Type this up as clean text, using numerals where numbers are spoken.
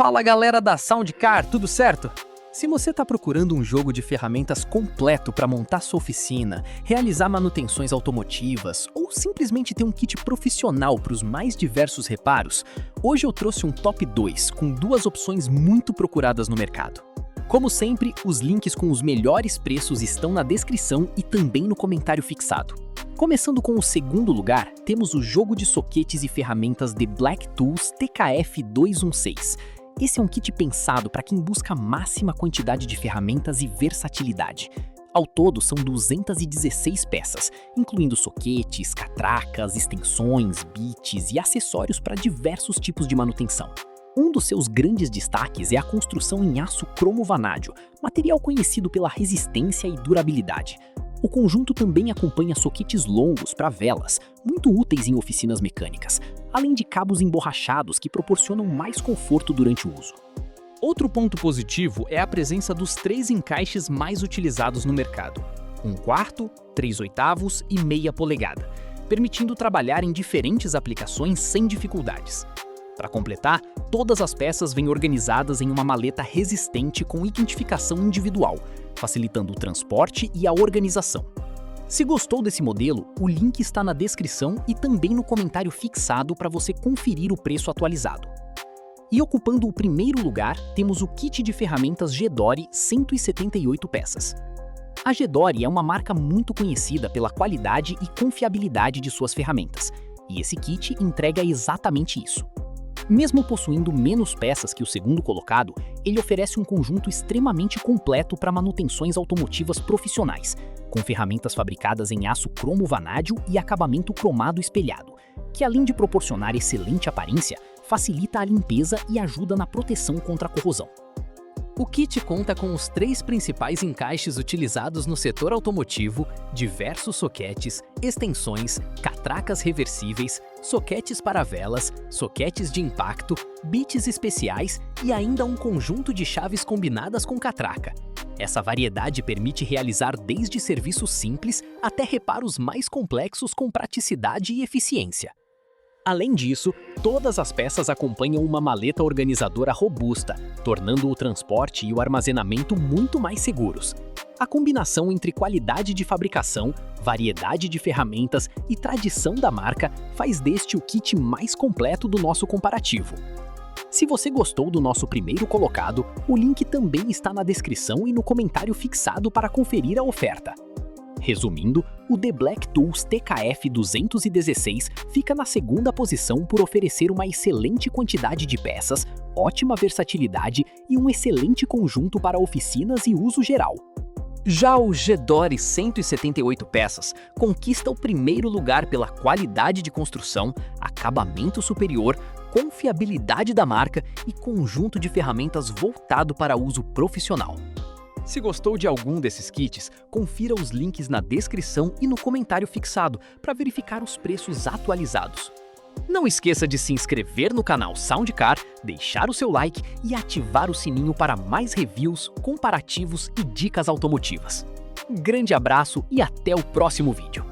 Fala galera da Soundcar, tudo certo? Se você está procurando um jogo de ferramentas completo para montar sua oficina, realizar manutenções automotivas ou simplesmente ter um kit profissional para os mais diversos reparos, hoje eu trouxe um top 2 com duas opções muito procuradas no mercado. Como sempre, os links com os melhores preços estão na descrição e também no comentário fixado. Começando com o segundo lugar, temos o jogo de soquetes e ferramentas The Black Tools TKF216. Esse é um kit pensado para quem busca a máxima quantidade de ferramentas e versatilidade. Ao todo, são 216 peças, incluindo soquetes, catracas, extensões, bits e acessórios para diversos tipos de manutenção. Um dos seus grandes destaques é a construção em aço cromo vanádio, material conhecido pela resistência e durabilidade. O conjunto também acompanha soquetes longos para velas, muito úteis em oficinas mecânicas, além de cabos emborrachados que proporcionam mais conforto durante o uso. Outro ponto positivo é a presença dos 3 encaixes mais utilizados no mercado: 1/4, 3/8 e meia polegada, permitindo trabalhar em diferentes aplicações sem dificuldades. Para completar, todas as peças vêm organizadas em uma maleta resistente com identificação individual, facilitando o transporte e a organização. Se gostou desse modelo, o link está na descrição e também no comentário fixado para você conferir o preço atualizado. E ocupando o primeiro lugar, temos o kit de ferramentas Gedore 178 peças. A Gedore é uma marca muito conhecida pela qualidade e confiabilidade de suas ferramentas, e esse kit entrega exatamente isso. Mesmo possuindo menos peças que o segundo colocado, ele oferece um conjunto extremamente completo para manutenções automotivas profissionais, com ferramentas fabricadas em aço cromo vanádio e acabamento cromado espelhado, que além de proporcionar excelente aparência, facilita a limpeza e ajuda na proteção contra a corrosão. O kit conta com os 3 principais encaixes utilizados no setor automotivo, diversos soquetes, extensões, catracas reversíveis, soquetes para velas, soquetes de impacto, bits especiais e ainda um conjunto de chaves combinadas com catraca. Essa variedade permite realizar desde serviços simples até reparos mais complexos com praticidade e eficiência. Além disso, todas as peças acompanham uma maleta organizadora robusta, tornando o transporte e o armazenamento muito mais seguros. A combinação entre qualidade de fabricação, variedade de ferramentas e tradição da marca faz deste o kit mais completo do nosso comparativo. Se você gostou do nosso primeiro colocado, o link também está na descrição e no comentário fixado para conferir a oferta. Resumindo, o The Black Tools TKF216 fica na segunda posição por oferecer uma excelente quantidade de peças, ótima versatilidade e um excelente conjunto para oficinas e uso geral. Já o Gedore 178 peças conquista o primeiro lugar pela qualidade de construção, acabamento superior, confiabilidade da marca e conjunto de ferramentas voltado para uso profissional. Se gostou de algum desses kits, confira os links na descrição e no comentário fixado para verificar os preços atualizados. Não esqueça de se inscrever no canal Soundcar, deixar o seu like e ativar o sininho para mais reviews, comparativos e dicas automotivas. Um grande abraço e até o próximo vídeo!